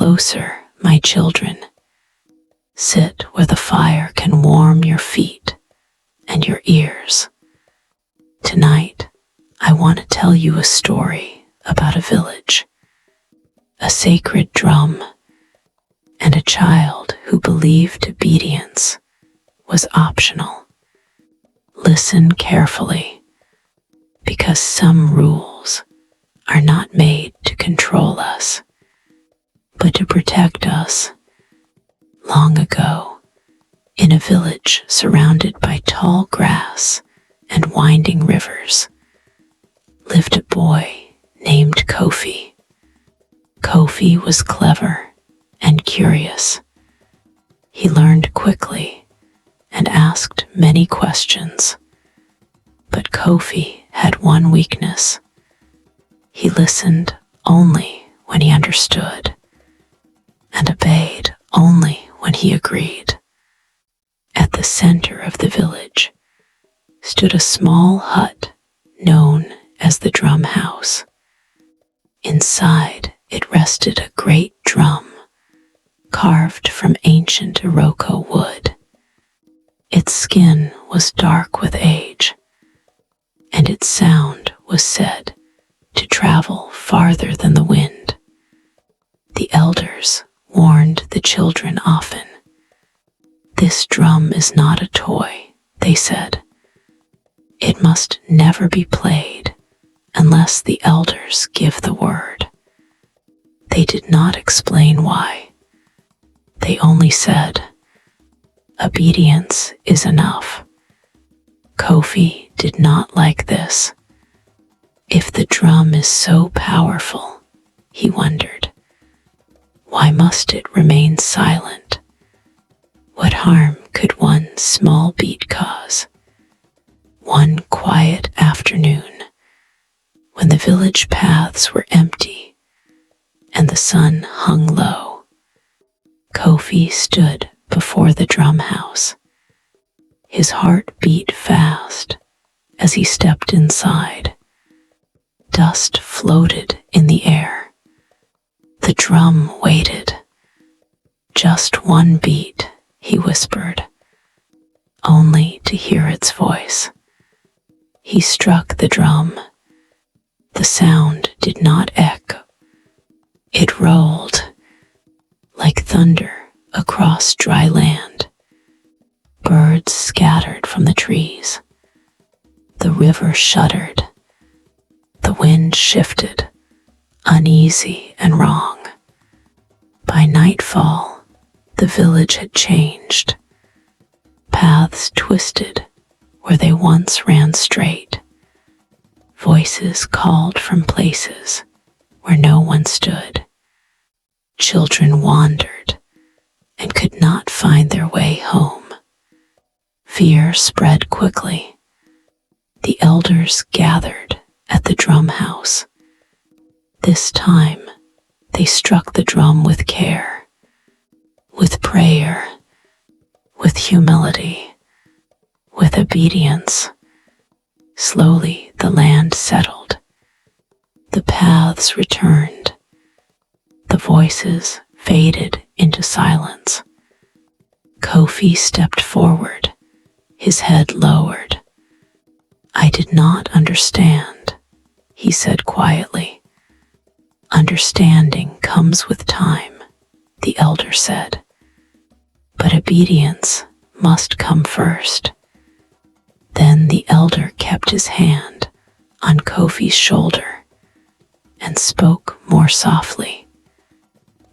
closer, my children. Sit where the fire can warm your feet and your ears. Tonight, I want to tell you a story about a village, a sacred drum, and a child who believed obedience was optional. Listen carefully, because some rules are not made to control us, but to protect us. Long ago, in a village surrounded by tall grass and winding rivers, lived a boy named Kofi. Kofi was clever and curious. He learned quickly and asked many questions. But Kofi had one weakness. He listened only when he understood, and obeyed only when he agreed. At the center of the village stood a small hut known as the drum house. Inside it rested a great drum, carved from ancient Iroko wood. Its skin was dark with age, and its sound was said to travel farther than the wind. The elders warned the children often. "This drum is not a toy," they said. "It must never be played unless the elders give the word." They did not explain why. They only said, "Obedience is enough." Kofi did not like this. If the drum is so powerful, he wondered, why must it remain silent? What harm could one small beat cause? One quiet afternoon, when the village paths were empty and the sun hung low, Kofi stood before the drum house. His heart beat fast as he stepped inside. Dust floated in the air. The drum waited. "Just one beat," he whispered, only to hear its voice. He struck the drum. The sound did not echo. It rolled like thunder across dry land. Birds scattered from the trees. The river shuddered. The wind shifted, uneasy and wrong. By nightfall, the village had changed. Paths twisted where they once ran straight. Voices called from places where no one stood. Children wandered and could not find their way home. Fear spread quickly. The elders gathered at the drum house. This time, they struck the drum with care, with prayer, with humility, with obedience. Slowly, the land settled. The paths returned. The voices faded into silence. Kofi stepped forward, his head lowered. "I did not understand," he said quietly. "Understanding comes with time," the elder said. "But obedience must come first." Then the elder kept his hand on Kofi's shoulder and spoke more softly.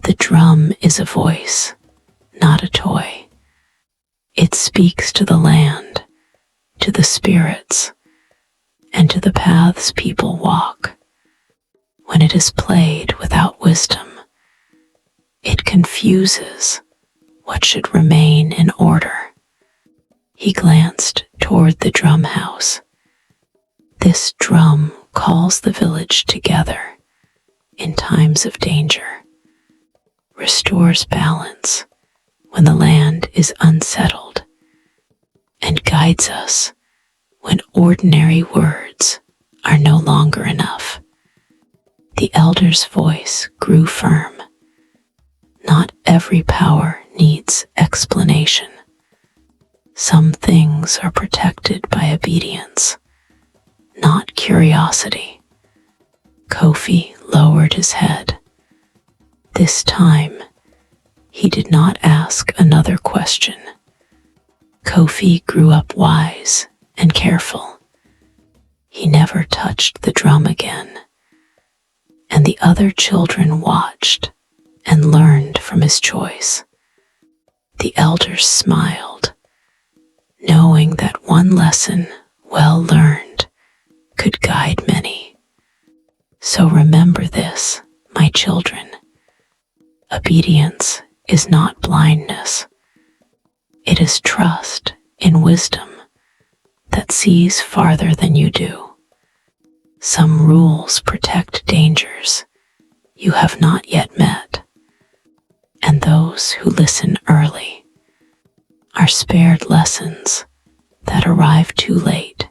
"The drum is a voice, not a toy. It speaks to the land, to the spirits, and to the paths people walk. When it is played without wisdom, it confuses what should remain in order." He glanced toward the drum house. "This drum calls the village together in times of danger, restores balance when the land is unsettled, and guides us when ordinary words are no longer enough." The elder's voice grew firm. every power needs explanation. Some things are protected by obedience, not curiosity. Kofi lowered his head. This time, he did not ask another question. Kofi grew up wise and careful. He never touched the drum again, and the other children watched and learned from his choice. The elders smiled, knowing that one lesson well learned could guide many. So remember this, my children. Obedience is not blindness. It is trust in wisdom that sees farther than you do. Some rules protect dangers you have not yet met, and those who listen early are spared lessons that arrive too late.